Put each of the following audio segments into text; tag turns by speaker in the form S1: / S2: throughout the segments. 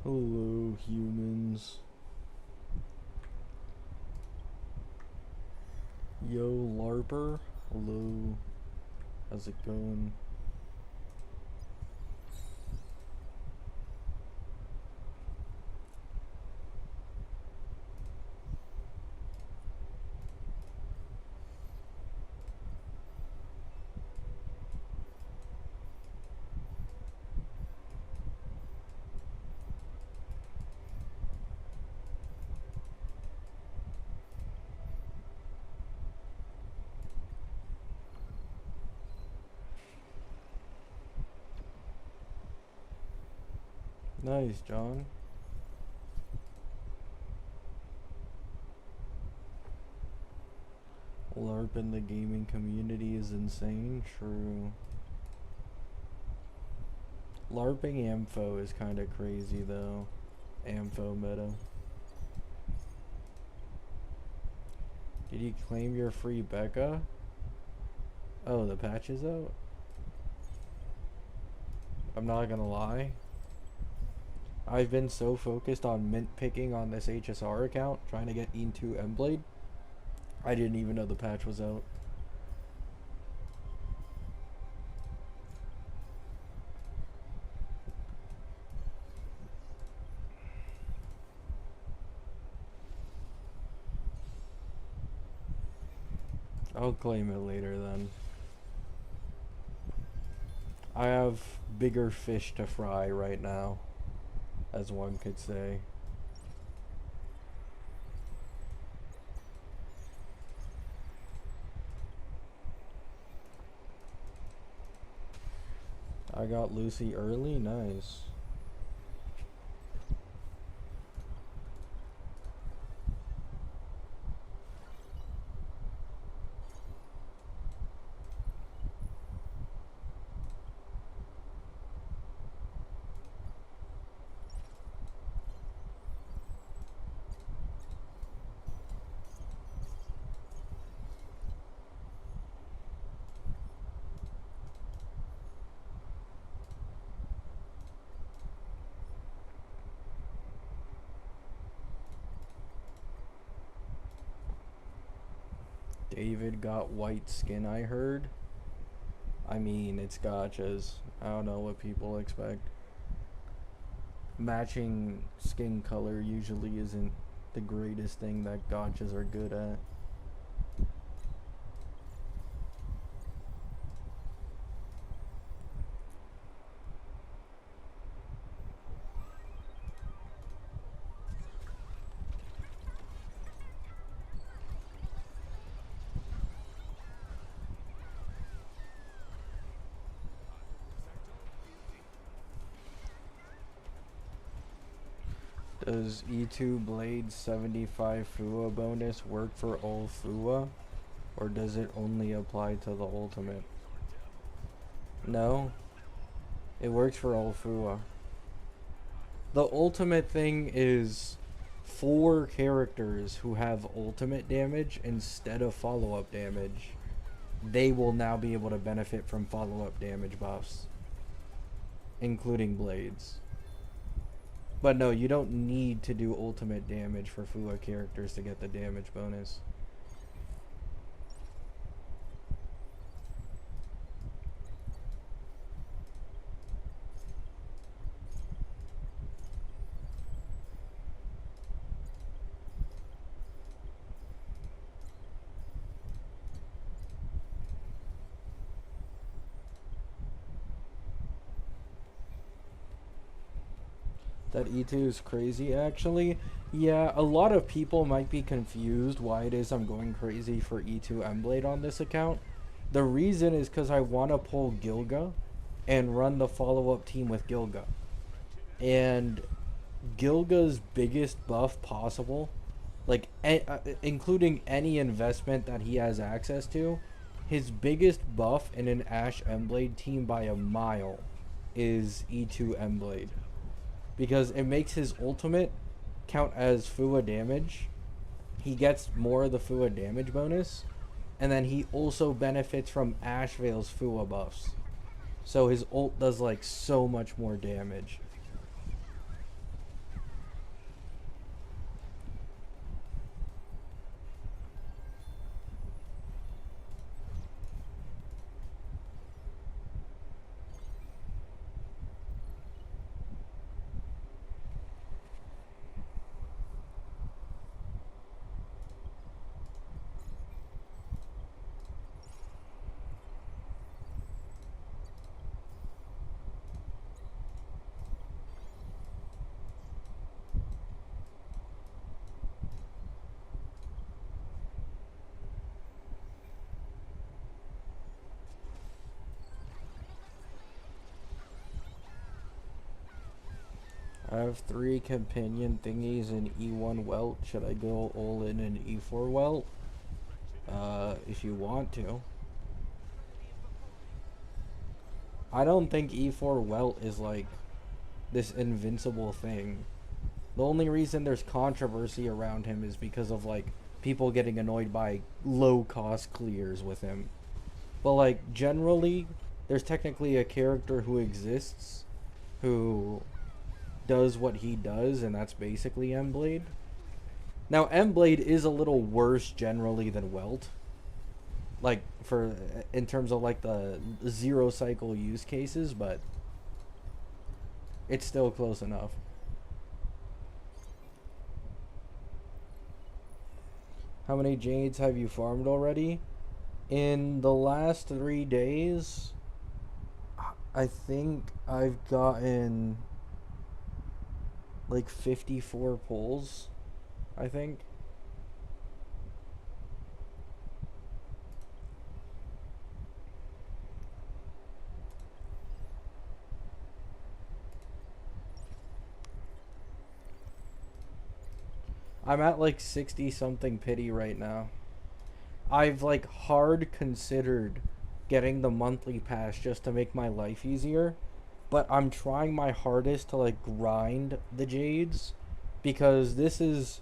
S1: Hello, humans. Yo, larper. Hello. How's it going? Nice, John. LARP in the gaming community is insane. True. LARPing AMFO is kind of crazy though. AMFO meta. Did you claim your free Becca? Oh, the patch is out? I'm not gonna lie. I've been so focused on mint picking on this HSR account, trying to get into Blade. I didn't even know the patch was out. I'll claim it later then. I have bigger fish to fry right now, as one could say. I got Lucy early, nice. David got white skin, I heard. I mean, it's gotchas. I don't know what people expect. Matching skin color usually isn't the greatest thing that gotchas are good at. Does E2 Blade 75 FUA bonus work for all FUA? Or does it only apply to the ultimate? No. It works for all FUA. The ultimate thing is 4 characters who have ultimate damage instead of follow-up damage. They will now be able to benefit from follow-up damage buffs, including blades. But no, you don't need to do ultimate damage for FUA characters to get the damage bonus. That E2 is crazy, actually. Yeah, a lot of people might be confused why it is I'm going crazy for E2 Blade on this account. The reason is because I want to pull Gilga and run the follow-up team with Gilga. And Gilga's biggest buff possible, like including any investment that he has access to, his biggest buff in an Ashe Emblade team by a mile is E2 Emblade, because it makes his ultimate count as FUA damage. He gets more of the FUA damage bonus, and then he also benefits from Ash Veil's FUA buffs. So his ult does like so much more damage. I have 3 companion thingies in E1 Welt. Should I go all in E4 Welt? If you want to. I don't think E4 Welt is like this invincible thing. The only reason there's controversy around him is because of like people getting annoyed by low cost clears with him. But like generally, there's technically a character who exists who does what he does, and that's basically Emblade. Now Emblade is a little worse generally than Welt, like for in terms of like the 0 cycle use cases, but it's still close enough. How many Jades have you farmed already? In the last 3 days, I think I've gotten like 54 pulls, I think. I'm at like 60 something pity right now. I've like hard considered getting the monthly pass just to make my life easier, but I'm trying my hardest to like grind the Jades, because this is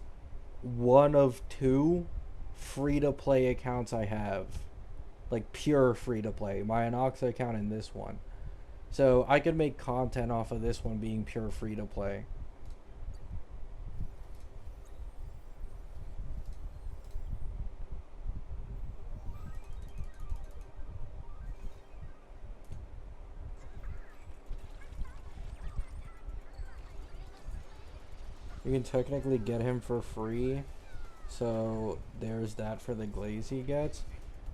S1: one of 2 free to play accounts I have, like pure free to play, my Anoxa account and this one. So I could make content off of this one being pure free to play. You can technically get him for free, so there's that for the glaze he gets.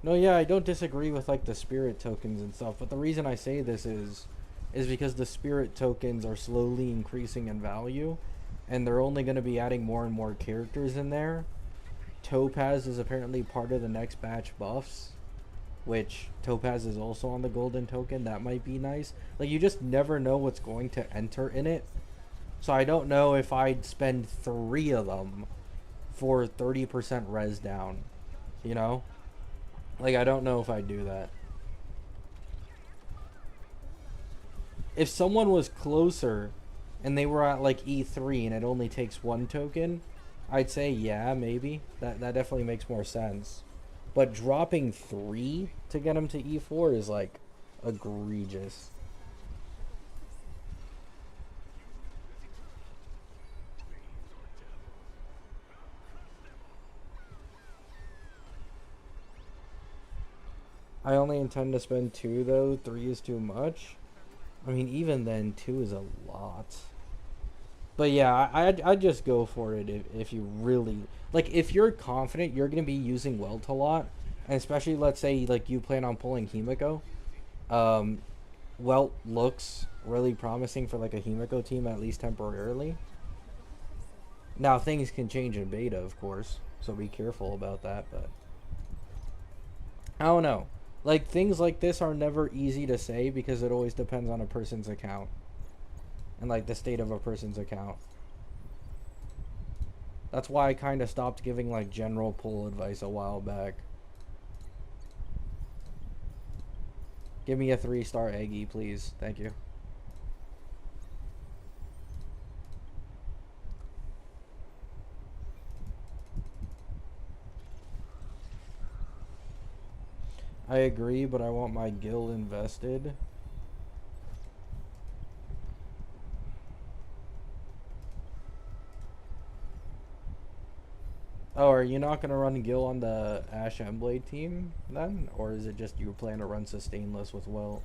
S1: No, yeah, I don't disagree with like the spirit tokens and stuff, but the reason I say this is because the spirit tokens are slowly increasing in value, and they're only going to be adding more and more characters in there. Topaz is apparently part of the next batch buffs, which Topaz is also on the golden token. That might be nice. Like, you just never know what's going to enter in it. So I don't know if I'd spend 3 of them for 30% res down, you know? Like, I don't know if I'd do that. If someone was closer and they were at like E3 and it only takes 1 token, I'd say yeah, maybe. That definitely makes more sense. But dropping 3 to get them to E4 is like egregious. I only intend to spend 2 though. 3 is too much. I mean, even then, 2 is a lot. But yeah, I'd just go for it if you really... Like, if you're confident you're going to be using Welt a lot, and especially, let's say, like, you plan on pulling Himiko, Welt looks really promising for, like, a Himiko team, at least temporarily. Now, things can change in beta, of course, so be careful about that, but... I don't know. Like, things like this are never easy to say because it always depends on a person's account. And, like, the state of a person's account. That's why I kind of stopped giving like general pull advice a while back. Give me a 3-star Eggy, please. Thank you. I agree, but I want my guild invested. Oh, are you not going to run Gil on the Ash Blade team then? Or is it just you plan to run Sustainless with Welt?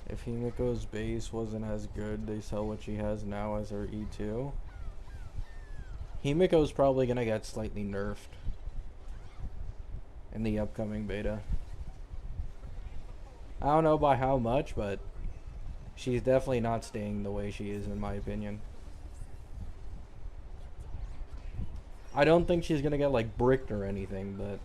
S1: If Himiko's base wasn't as good, they sell what she has now as her E2. Himiko's probably going to get slightly nerfed in the upcoming beta. I don't know by how much, but she's definitely not staying the way she is in my opinion. I don't think she's going to get like bricked or anything, but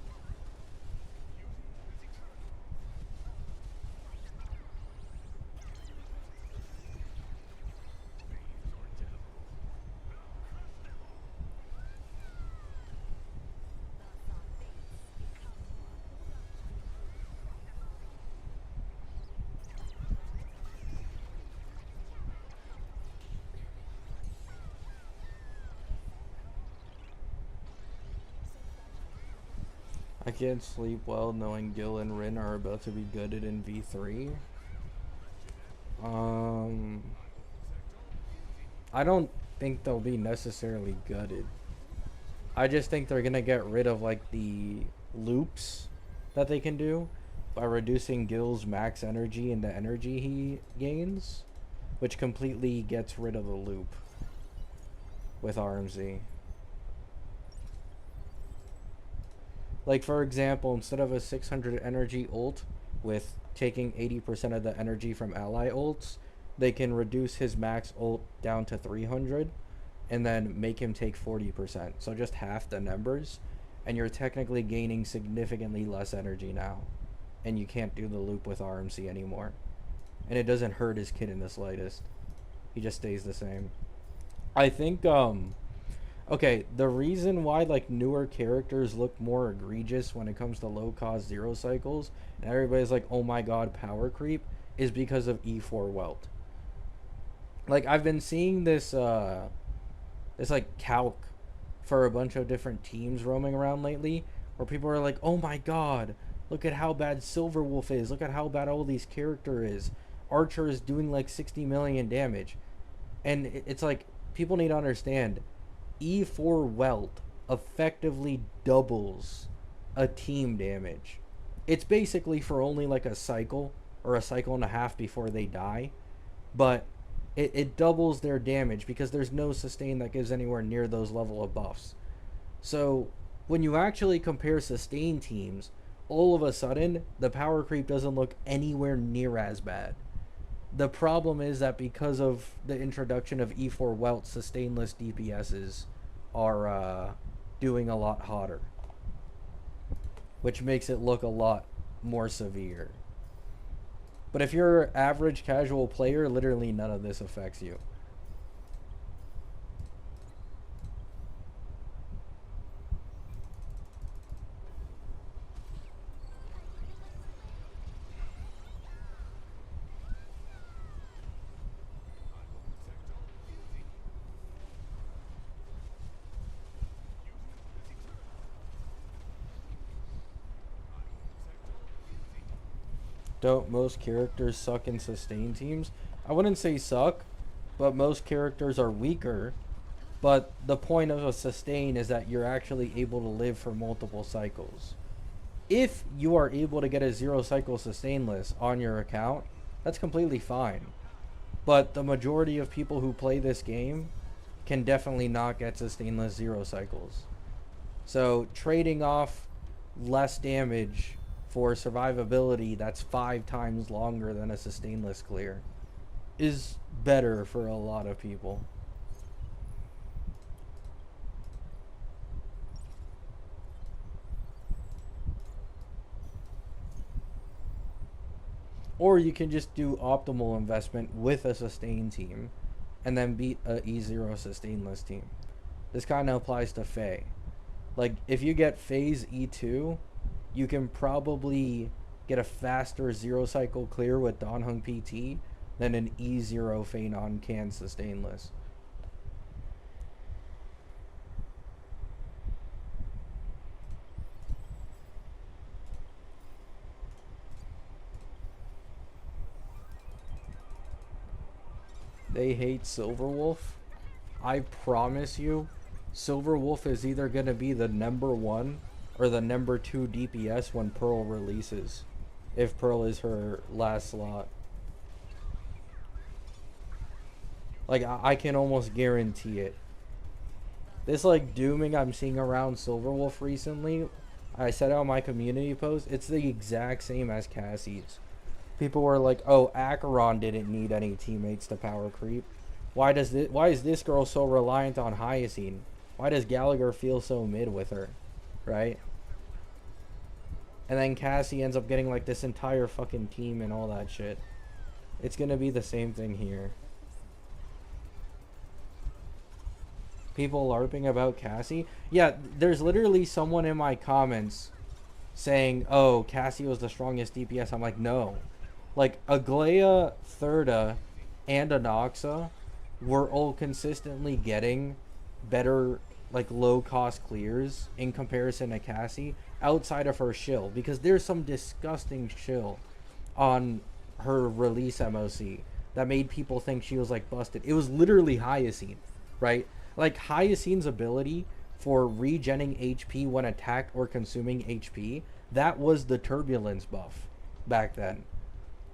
S1: I can't sleep well knowing Gil and Rin are about to be gutted in V3. I don't think they'll be necessarily gutted. I just think they're gonna get rid of like the loops that they can do by reducing Gil's max energy and the energy he gains, which completely gets rid of the loop with RMZ. Like for example, instead of a 600 energy ult with taking 80% of the energy from ally ults, they can reduce his max ult down to 300 and then make him take 40%. So just half the numbers, and you're technically gaining significantly less energy now. And you can't do the loop with RMC anymore. And it doesn't hurt his kit in the slightest. He just stays the same. I think okay, the reason why like newer characters look more egregious when it comes to low cost zero cycles and everybody's like, oh my god, power creep, is because of E4 Welt. Like I've been seeing this this like calc for a bunch of different teams roaming around lately where people are like, oh my god, look at how bad Silverwolf is, look at how bad all these character is. Archer is doing like 60 million damage. And it's like, people need to understand, E4 Welt effectively doubles a team damage. It's basically for only like a cycle or a cycle and a half before they die, but it doubles their damage because there's no sustain that gives anywhere near those level of buffs. So when you actually compare sustain teams, all of a sudden the power creep doesn't look anywhere near as bad. The problem is that because of the introduction of E4 Welt, sustainless DPSs are doing a lot hotter, which makes it look a lot more severe. But if you're an average casual player, literally none of this affects you. Don't most characters suck in sustain teams? I wouldn't say suck, but most characters are weaker But the point of a sustain is that you're actually able to live for multiple cycles. If you are able to get a 0 cycle sustain list on your account, that's completely fine. But the majority of people who play this game can definitely not get sustainless 0 cycles. So trading off less damage for survivability that's 5 times longer than a sustainless clear is better for a lot of people. Or you can just do optimal investment with a sustain team and then beat a E0 sustainless team. This kind of applies to Fae. Like, if you get Fae's E2, you can probably get a faster 0 cycle clear with Donhung PT than an E0 Phanon can sustainless. They hate Silverwolf. I promise you, Silverwolf is either going to be the #1 or the #2 DPS when Pearl releases. If Pearl is her last slot. Like, I can almost guarantee it. This, like, dooming I'm seeing around Silverwolf recently, I said on my community post, it's the exact same as Cassie's. People were like, oh, Acheron didn't need any teammates to power creep. Why is this girl so reliant on Hyacine? Why does Gallagher feel so mid with her? Right? And then Cassie ends up getting like this entire fucking team and all that shit. It's gonna be the same thing here. People LARPing about Cassie? Yeah, there's literally someone in my comments saying, oh, Cassie was the strongest DPS. I'm like, no. Like, Aglaya, Thurda, and Anoxa were all consistently getting better, like, low-cost clears in comparison to Cassie outside of her shill. Because there's some disgusting shill on her release MOC that made people think she was, like, busted. It was literally Hyacine, right? Like, Hyacine's ability for regenning HP when attacked or consuming HP, that was the turbulence buff back then.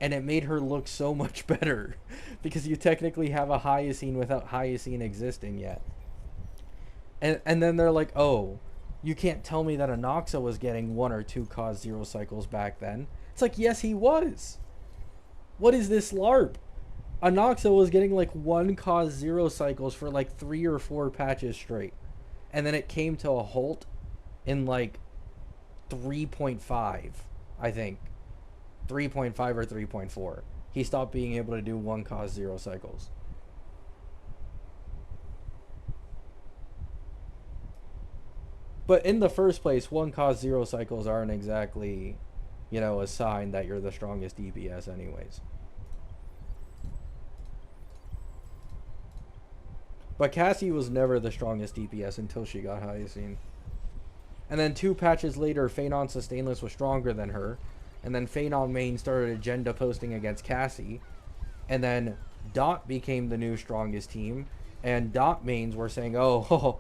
S1: And it made her look so much better because you technically have a Hyacine without Hyacine existing yet. And then they're like, oh, you can't tell me that Anoxa was getting 1 or 2 cause 0 cycles back then. It's like, yes, he was. What is this LARP? Anoxa was getting like 1 cause 0 cycles for like 3 or 4 patches straight. And then it came to a halt in like 3.5, I think. 3.5 or 3.4. He stopped being able to do 1 cause 0 cycles. But in the first place, 1 cause 0 cycles aren't exactly, you know, a sign that you're the strongest DPS anyways. But Cassie was never the strongest DPS until she got Hyacine. And then 2 patches later, Phanon Sustainless was stronger than her. And then Phanon main started agenda posting against Cassie. And then Dot became the new strongest team. And Dot mains were saying, oh,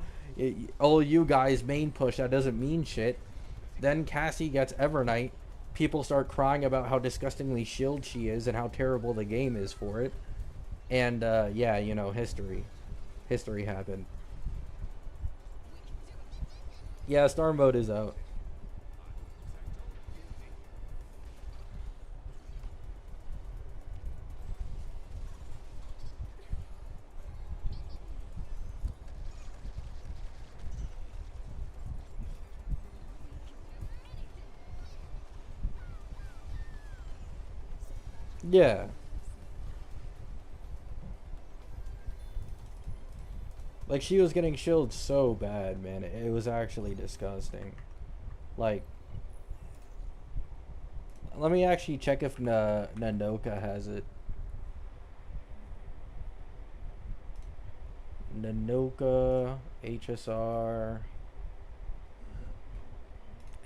S1: all you guys main push, that doesn't mean shit. Then Cassie gets Evernight. People start crying about how disgustingly shield she is and how terrible the game is for it. And, yeah, you know, history. History happened. Yeah, Star Mode is out. Yeah. Like, she was getting shielded so bad, man. It was actually disgusting. Like, let me actually check if Nanoka has it. Nanoka, HSR,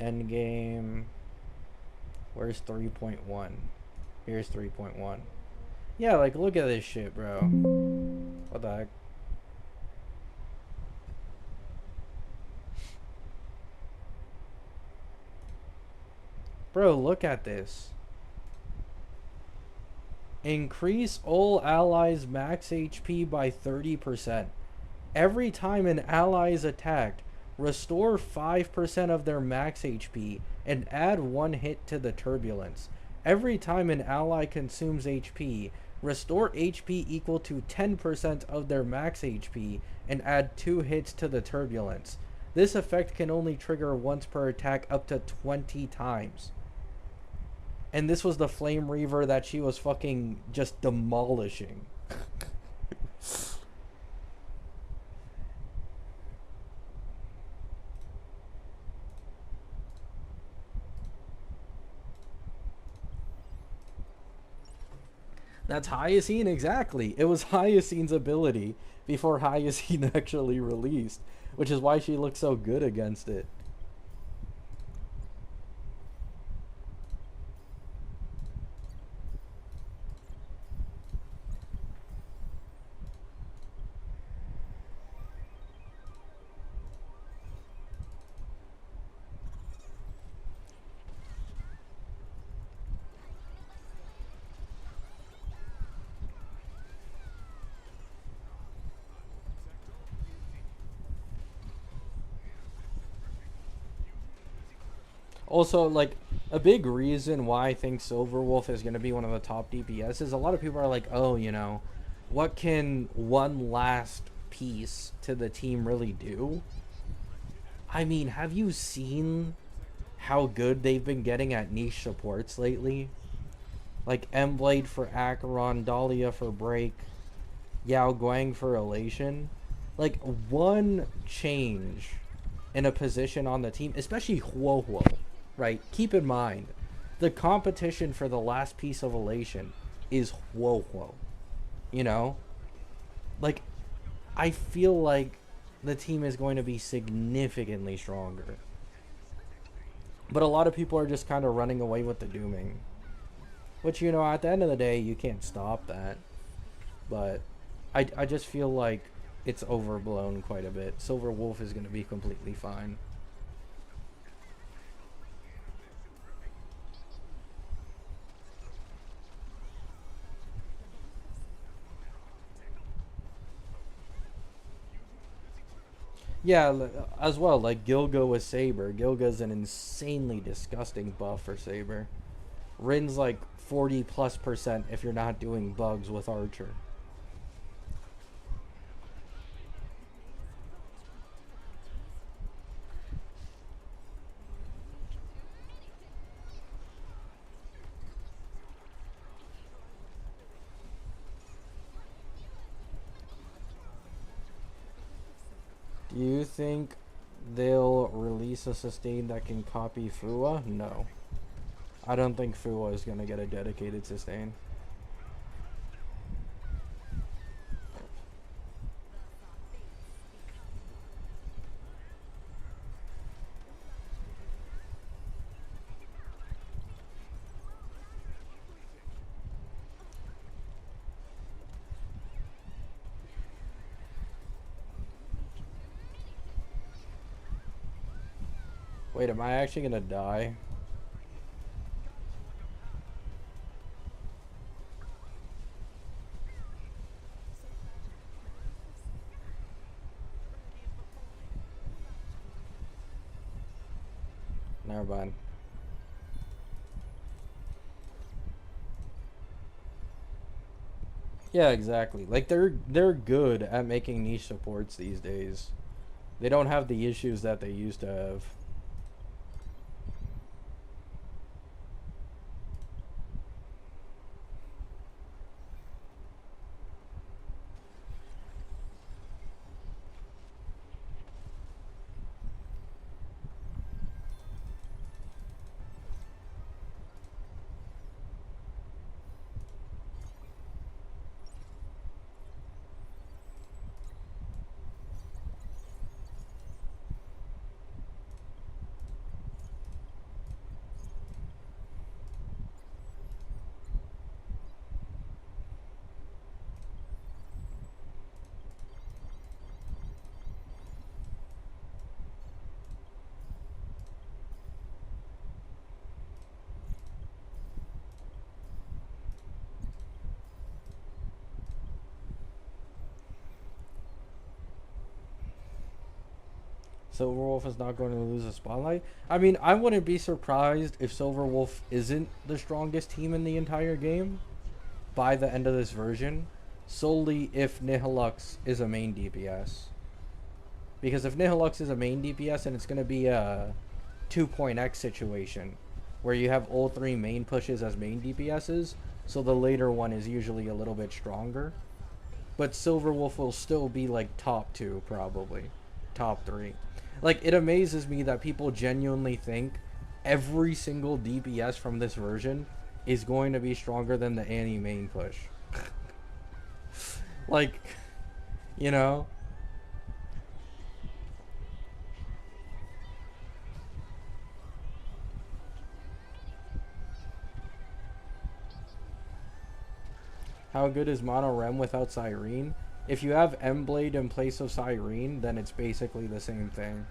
S1: Endgame. Where's 3.1? Here's 3.1. Yeah, like, look at this shit, bro. What the heck? Bro, look at this. Increase all allies' max HP by 30%. Every time an ally is attacked, restore 5% of their max HP and add 1 hit to the turbulence. Every time an ally consumes HP, restore HP equal to 10% of their max HP and add 2 hits to the turbulence. This effect can only trigger once per attack up to 20 times. And this was the Flame Reaver that she was fucking just demolishing. That's Hyacine, exactly. It was Hyacine's ability before Hyacine actually released, which is why she looked so good against it. Also, like, a big reason why I think Silverwolf is going to be one of the top DPS is a lot of people are like, oh, you know, what can one last piece to the team really do? I mean, have you seen how good they've been getting at niche supports lately? Like Blade for Acheron, Dahlia for Break, Yao Guang for Elation. Like, one change in a position on the team, especially Huo Huo, right? Keep in mind, the competition for the last piece of Elation is Huo Huo. You know? Like, I feel like the team is going to be significantly stronger. But a lot of people are just kind of running away with the dooming. Which, you know, at the end of the day, you can't stop that. But I just feel like it's overblown quite a bit. Silver Wolf is going to be completely fine. Yeah, as well, like Gilga with Saber. Gilga's an insanely disgusting buff for Saber. Rin's like 40+% if you're not doing bugs with Archer. Do you think they'll release a sustain that can copy FUA? No. I don't think FUA is going to get a dedicated sustain. Wait, am I actually going to die? Never mind. Yeah, exactly. Like they're good at making niche supports these days. They don't have the issues that they used to have. Silverwolf is not going to lose a spotlight. I mean, I wouldn't be surprised if Silverwolf isn't the strongest team in the entire game by the end of this version, solely if Nihilux is a main DPS. Because if Nihilux is a main DPS, then it's going to be a 2.x situation where you have all three main pushes as main DPSs, so the later one is usually a little bit stronger. But Silverwolf will still be like top 2, probably. Top 3. Like, it amazes me that people genuinely think every single DPS from this version is going to be stronger than the Annie main push. Like, you know? How good is Mono Rem without Sirene? If you have M-Blade in place of Sirene, then it's basically the same thing.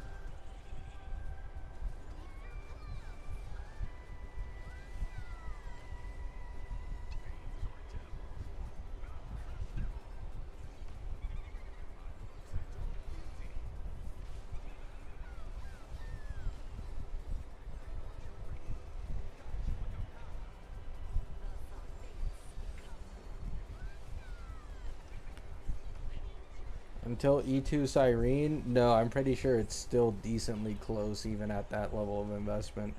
S1: Until E2 Sirene, no, I'm pretty sure it's still decently close even at that level of investment.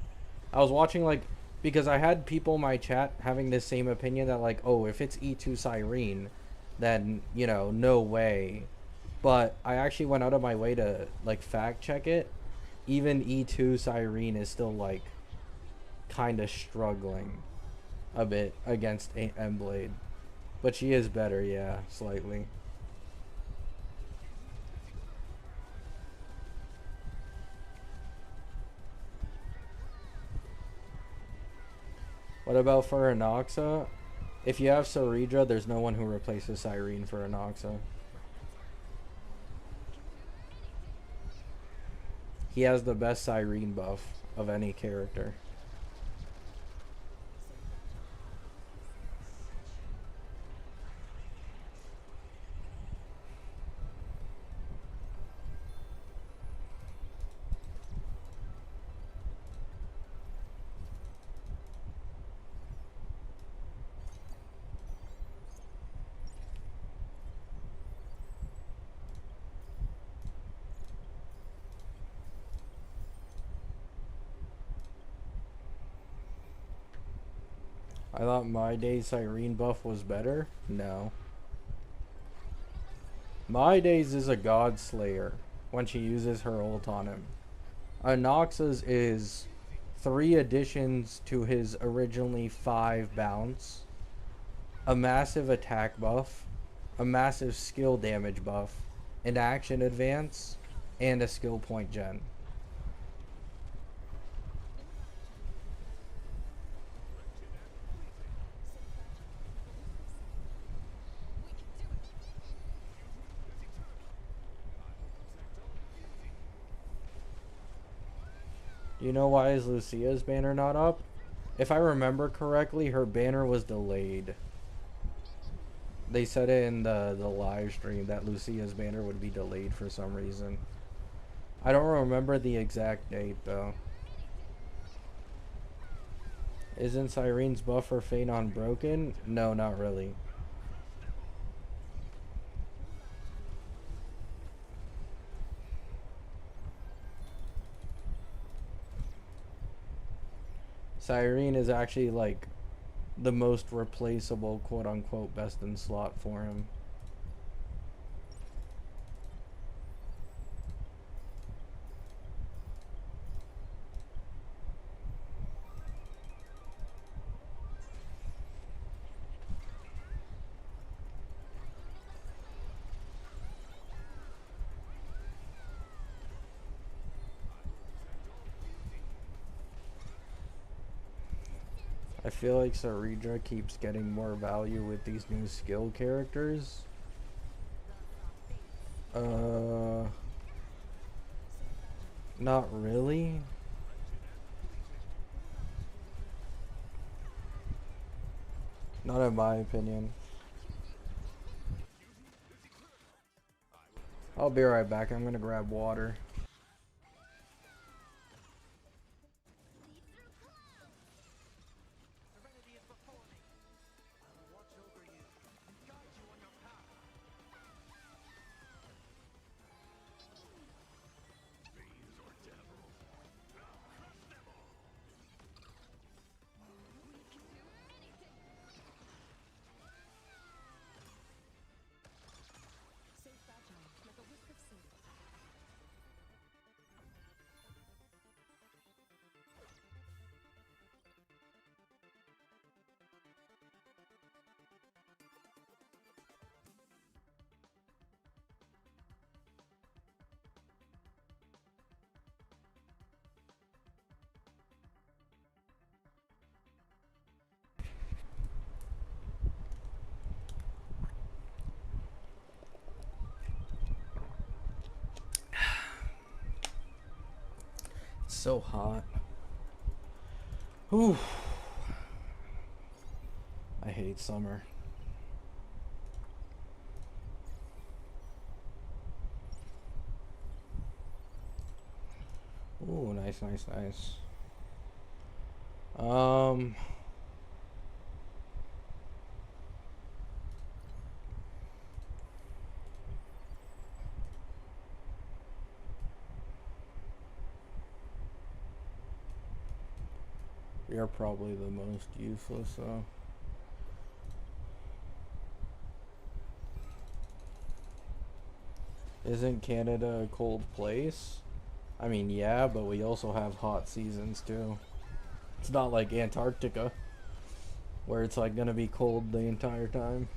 S1: I was watching, like, because I had people in my chat having this same opinion that, like, oh, if it's E2 Sirene, then, you know, no way. But I actually went out of my way to, like, fact check it. Even E2 Sirene is still, like, kind of struggling a bit against M-Blade. But she is better, yeah, slightly. What about for Anoxa? If you have Saridra, there's no one who replaces Sirene for Anoxa. He has the best Sirene buff of any character. I thought my day's Sirene buff was better? No. My days is a God Slayer when she uses her ult on him. Anoxa's is 3 additions to his originally 5 bounce, a massive attack buff, a massive skill damage buff, an action advance, and a skill point gen. Do you know why is Lucia's banner not up? If I remember correctly, her banner was delayed. They said it in the live stream that Lucia's banner would be delayed for some reason. I don't remember the exact date though. Isn't Sirene's buff for Phanon broken? No, not really. Sirene is actually like the most replaceable quote unquote best in slot for him. I feel like Saridra keeps getting more value with these new skill characters. Not really. Not in my opinion. I'll be right back. I'm gonna grab water. so hot. Whew. I hate summer. Ooh, nice, nice, nice. We are probably the most useless, though. Isn't Canada a cold place? I mean, yeah, but we also have hot seasons, too. It's not like Antarctica, where it's like gonna be cold the entire time.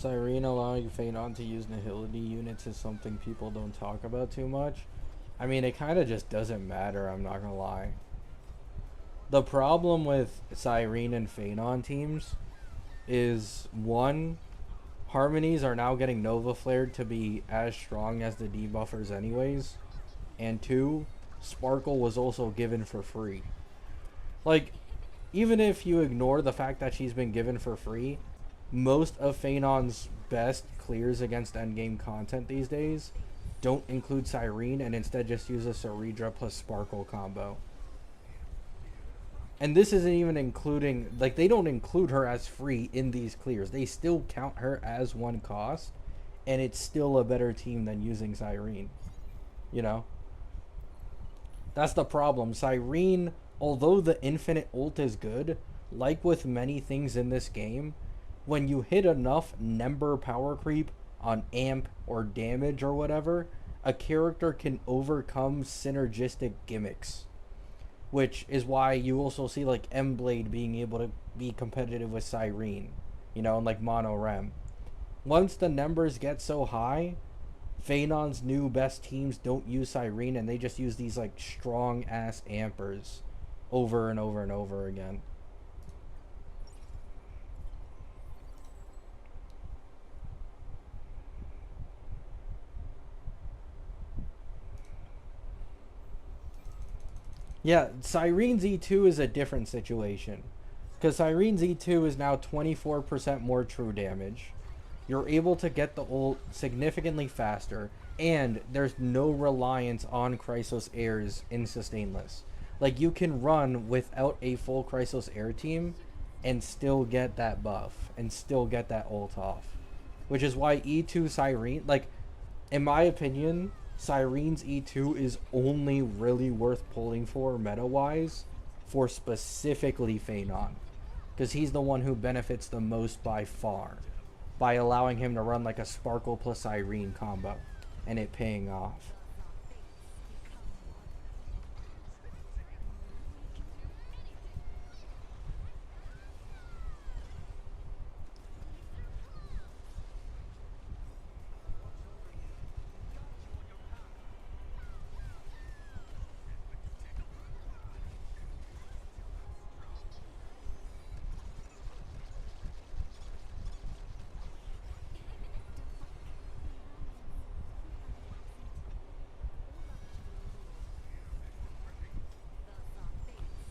S1: Sirene allowing Phanon to use Nihility units is something people don't talk about too much. I mean, it kind of just doesn't matter, I'm not gonna lie. The problem with Sirene and Phanon teams is, one, Harmonies are now getting Nova Flared to be as strong as the debuffers anyways. And two, Sparkle was also given for free. Like, even if you ignore the fact that she's been given for free, most of Phanon's best clears against endgame content these days don't include Sirene and instead just use a Ceredra plus Sparkle combo. And this isn't even including, like, they don't include her as free in these clears. They still count her as one cost, and it's still a better team than using Sirene. You know? That's the problem. Sirene, although the infinite ult is good, like with many things in this game, when you hit enough number power creep on amp or damage or whatever, a character can overcome synergistic gimmicks. Which is why you also see like M-Blade being able to be competitive with Sirene, you know, and like Mono Rem. Once the numbers get so high, Phanon's new best teams don't use Sirene and they just use these like strong ass ampers over and over and over again. Yeah, Sirene's E2 is a different situation. Because Sirene's E2 is now 24% more true damage. You're able to get the ult significantly faster, and there's no reliance on Chrysos airs in Sustainless. Like, you can run without a full Chrysos air team and still get that buff, and still get that ult off. Which is why E2 Sirene, like, in my opinion, Sirene's E2 is only really worth pulling for meta-wise for specifically Phanon. Because he's the one who benefits the most by far. By allowing him to run like a Sparkle plus Sirene combo. And it paying off.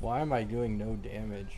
S1: Why am I doing no damage?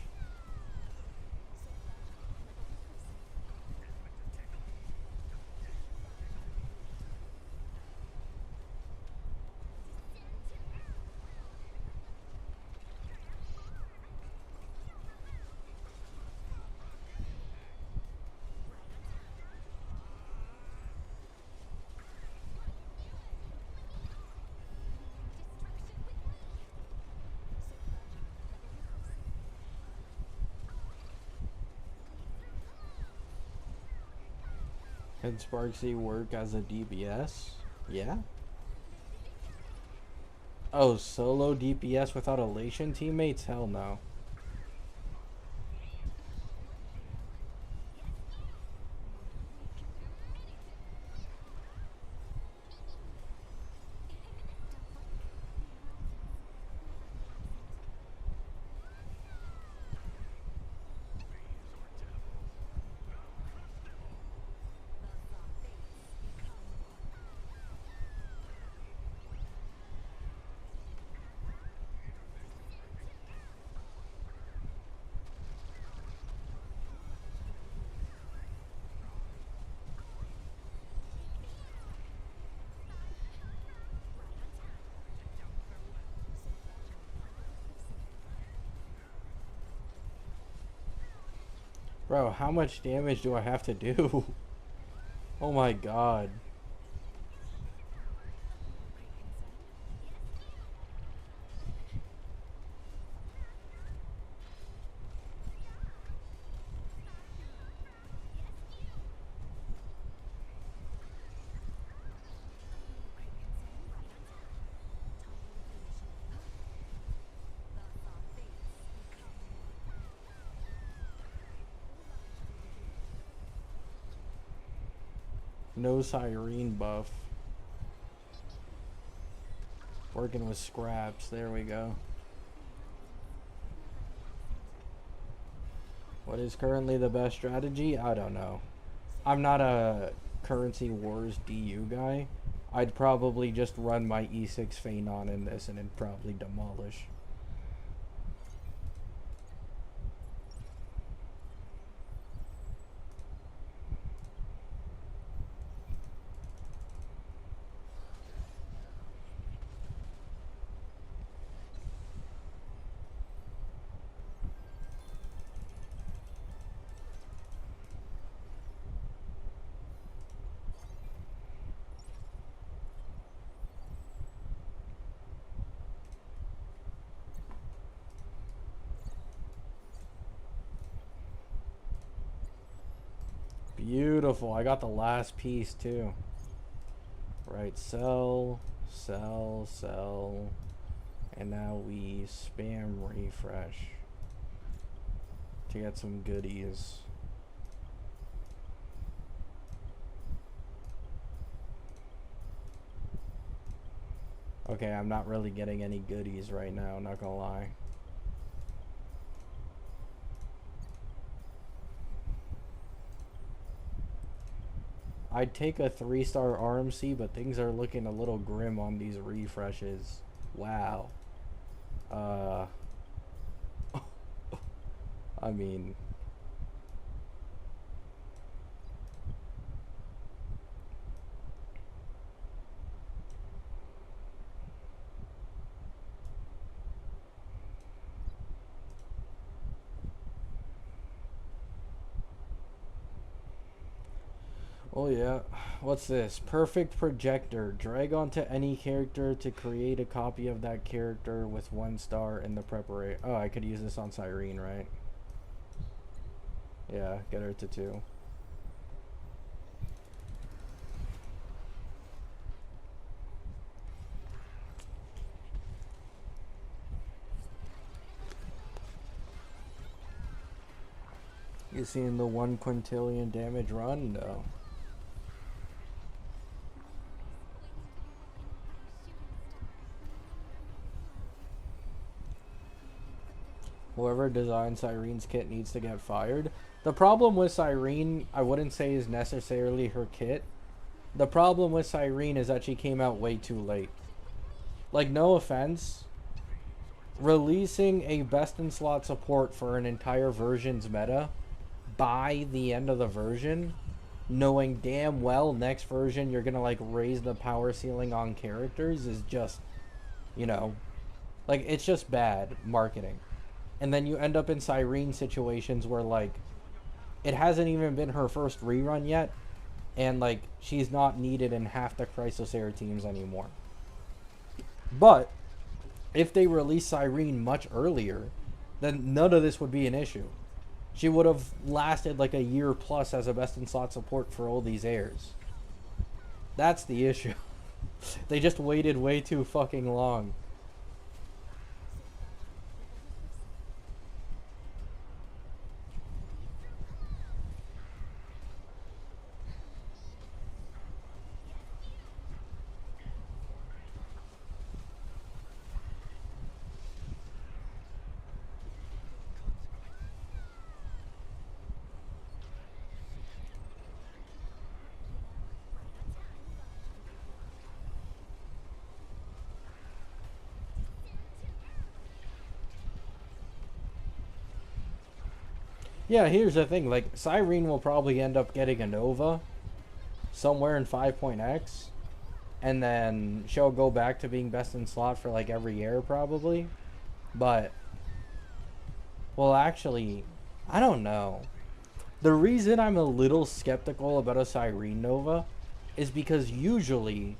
S1: Can Sparksy work as a DPS? Yeah. Oh, solo DPS without elation teammates? Hell no. Bro, how much damage do I have to do? Oh my god. No Sirene buff. Working with scraps. There we go. What is currently the best strategy? I don't know. I'm not a currency wars DU guy. I'd probably just run my E6 Feign on in this and it'd probably demolish. Beautiful. I got the last piece too. Right, sell, sell, sell. And now we spam refresh to get some goodies. Okay, I'm not really getting any goodies right now, not gonna lie. I'd take a 3-star RMC, but things are looking a little grim on these refreshes. Wow. I mean... Oh yeah. What's this? Perfect projector. Drag onto any character to create a copy of that character with 1 star in the preparation. Oh, I could use this on Sirene, right? Yeah, get her to 2. You seeing the 1 quintillion damage run? No. Whoever designed Sirene's kit needs to get fired. The problem with Sirene, I wouldn't say is necessarily her kit. The problem with Sirene is that she came out way too late. Like, no offense, releasing a best in slot support for an entire version's meta by the end of the version, knowing damn well next version you're gonna like raise the power ceiling on characters, is just, you know, like, it's just bad marketing. And then you end up in Sirene situations where, like, it hasn't even been her first rerun yet, and, like, she's not needed in half the Chrysosaur teams anymore. But if they release Sirene much earlier, then none of this would be an issue. She would have lasted like a year plus as a best in slot support for all these airs. That's the issue. They just waited way too fucking long. Yeah, here's the thing. Like, Sirene will probably end up getting a Nova somewhere in 5.x. And then she'll go back to being best in slot for like every year probably. But, well, actually, I don't know. The reason I'm a little skeptical about a Sirene Nova is because usually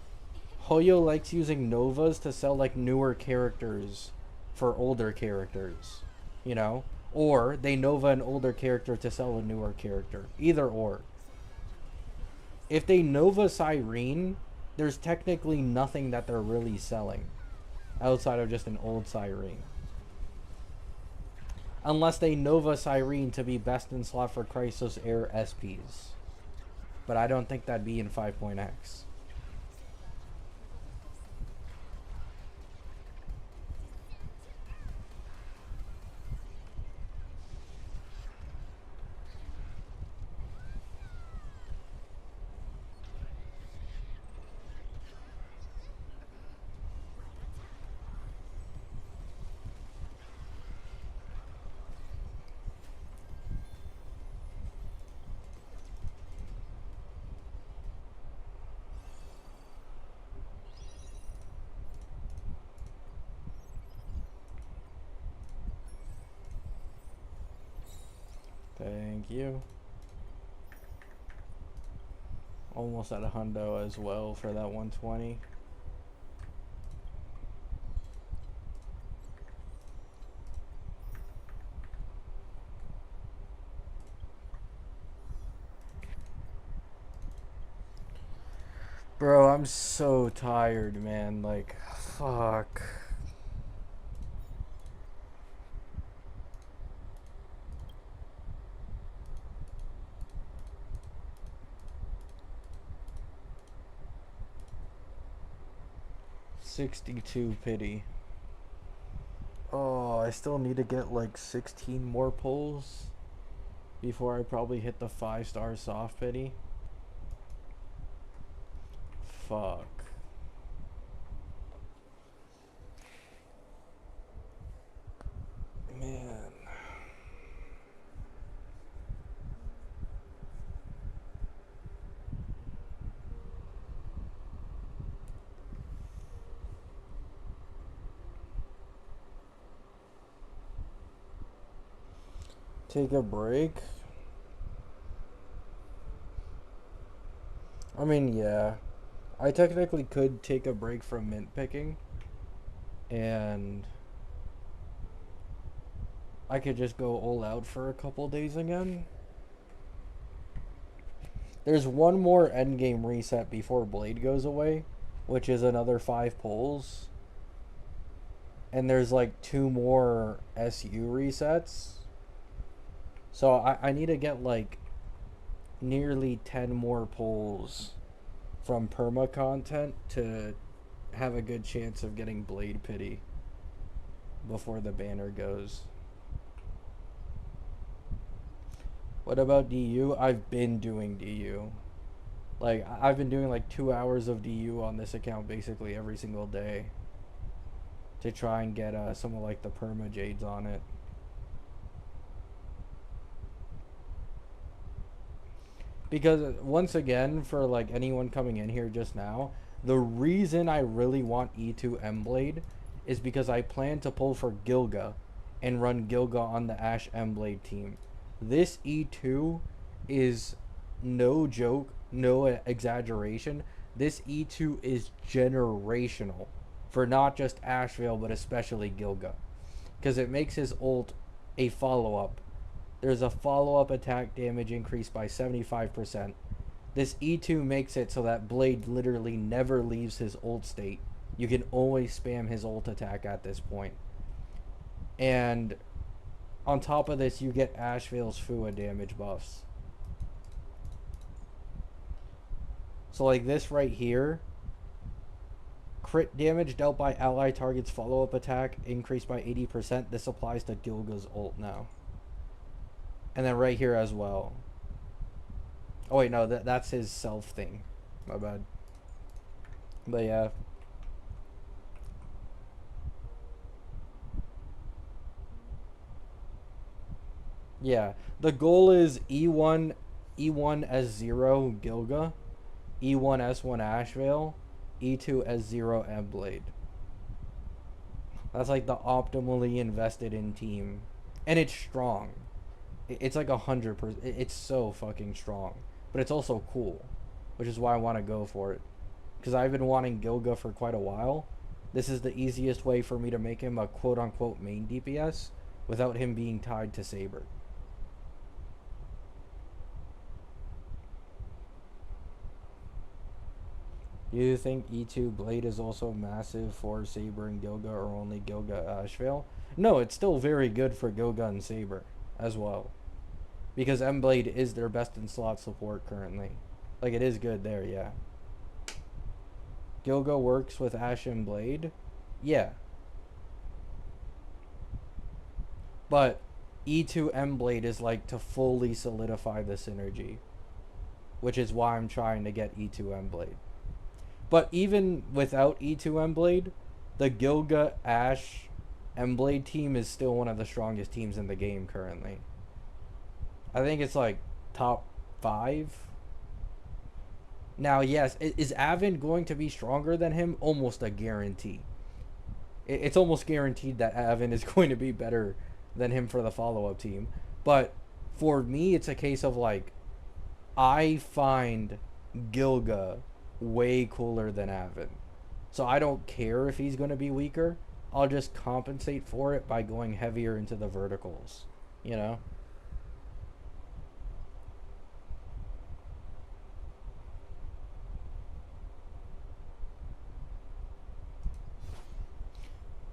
S1: Hoyo likes using Novas to sell like newer characters for older characters, you know? Or they Nova an older character to sell a newer character. Either or. If they Nova Sirene, there's technically nothing that they're really selling outside of just an old Sirene. Unless they Nova Sirene to be best in slot for Crisis Air SPs. But I don't think that'd be in 5.x. Thank you. Almost at a hundo as well for that 120. Bro, I'm so tired, man. Like, fuck. $62 pity. Oh, I still need to get like 16 more pulls before I probably hit the 5-star soft pity. Fuck. Man. Take a break? I mean, yeah. I technically could take a break from mint picking. And I could just go all out for a couple days again. There's one more endgame reset before Blade goes away, which is another 5 pulls. And there's like 2 more SU resets. So I need to get like nearly 10 more pulls from perma content to have a good chance of getting Blade pity before the banner goes. What about DU? I've been doing DU. Like, I've been doing like 2 hours of DU on this account basically every single day to try and get some of like the perma jades on it. Because once again, for like anyone coming in here just now, the reason I really want E2 M Blade is because I plan to pull for Gilga and run Gilga on the Ashe M Blade team. This E2 is no joke, no exaggeration. This E2 is generational for not just Asheville, but especially Gilga. Because it makes his ult a follow-up. There's a follow-up attack damage increase by 75%. This E2 makes it so that Blade literally never leaves his ult state. You can always spam his ult attack at this point. And on top of this, you get Asheville's FUA damage buffs. So like this right here, crit damage dealt by ally target's follow-up attack increased by 80%. This applies to Gilga's ult now. And then right here as well. Oh wait, no, that's his self thing. My bad. But yeah. Yeah, the goal is E1 S0 Gilga, E1 S1 Ashvale, E2 S0 Blade. That's like the optimally invested in team, and it's strong. It's like 100%. It's so fucking strong, but it's also cool, which is why I want to go for it. Because I've been wanting Gilga for quite a while. This is the easiest way for me to make him a quote unquote main DPS without him being tied to Saber. Do you think E2 Blade is also massive for Saber and Gilga, or only Gilga Ashvale? No, it's still very good for Gilga and Saber as well. Because M Blade is their best in slot support currently. Like, it is good there, yeah. Gilga works with Ash and Blade? Yeah. But E2 M Blade is like to fully solidify the synergy, which is why I'm trying to get E2 M Blade. But even without E2 M Blade, the Gilga Ash M Blade team is still one of the strongest teams in the game currently. I think it's like top 5. Now, yes, is Avin going to be stronger than him? Almost a guarantee. It's almost guaranteed that Avin is going to be better than him for the follow-up team. But for me, it's a case of like, I find Gilga way cooler than Avin. So I don't care if he's going to be weaker. I'll just compensate for it by going heavier into the verticals. You know?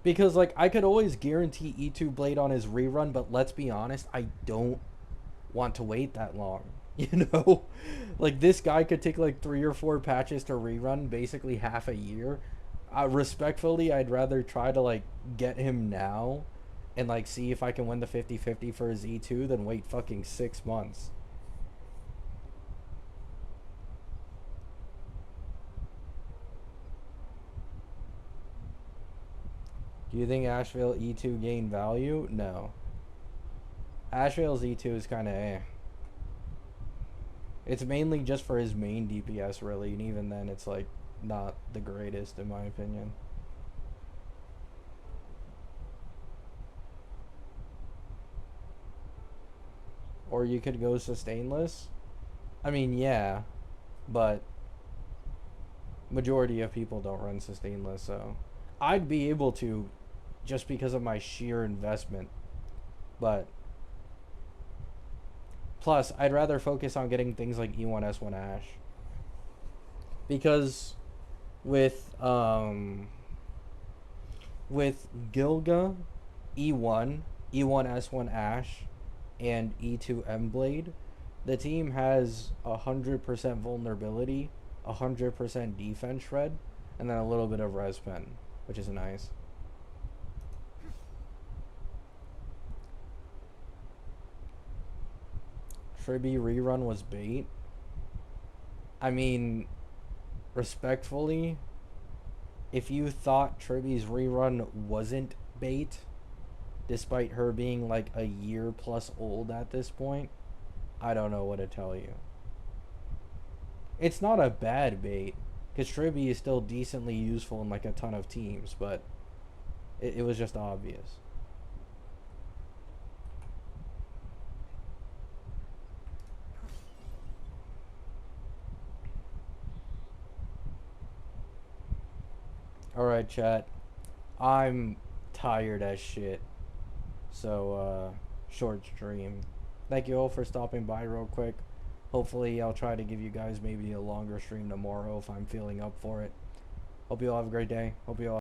S1: Because like I could always guarantee E2 Blade on his rerun, but let's be honest, I don't want to wait that long. You know? Like this guy could take like 3 or 4 patches to rerun, basically half a year. Respectfully, I'd rather try to like get him now and like see if I can win the 50-50 for his E2 than wait fucking 6 months. Do you think Asheville E2 gained value? No. Asheville's E2 is kind of eh. It's mainly just for his main DPS, really, and even then, it's like not the greatest in my opinion. Or you could go sustainless. I mean, yeah, but majority of people don't run sustainless, so I'd be able to just because of my sheer investment. But plus, I'd rather focus on getting things like E1 S1 Ash because with with Gilga, E1, E1 S1 Ash, and E2 M Blade, the team has 100% vulnerability, 100% defense shred, and then a little bit of res pen, which is nice. Tribby rerun was bait. I mean, respectfully, if you thought Tribby's rerun wasn't bait, despite her being like a year plus old at this point, I don't know what to tell you. It's not a bad bait, because Tribby is still decently useful in like a ton of teams, but it was just obvious. Alright, chat. I'm tired as shit. So, short stream. Thank you all for stopping by real quick. Hopefully, I'll try to give you guys maybe a longer stream tomorrow if I'm feeling up for it. Hope you all have a great day. Hope you all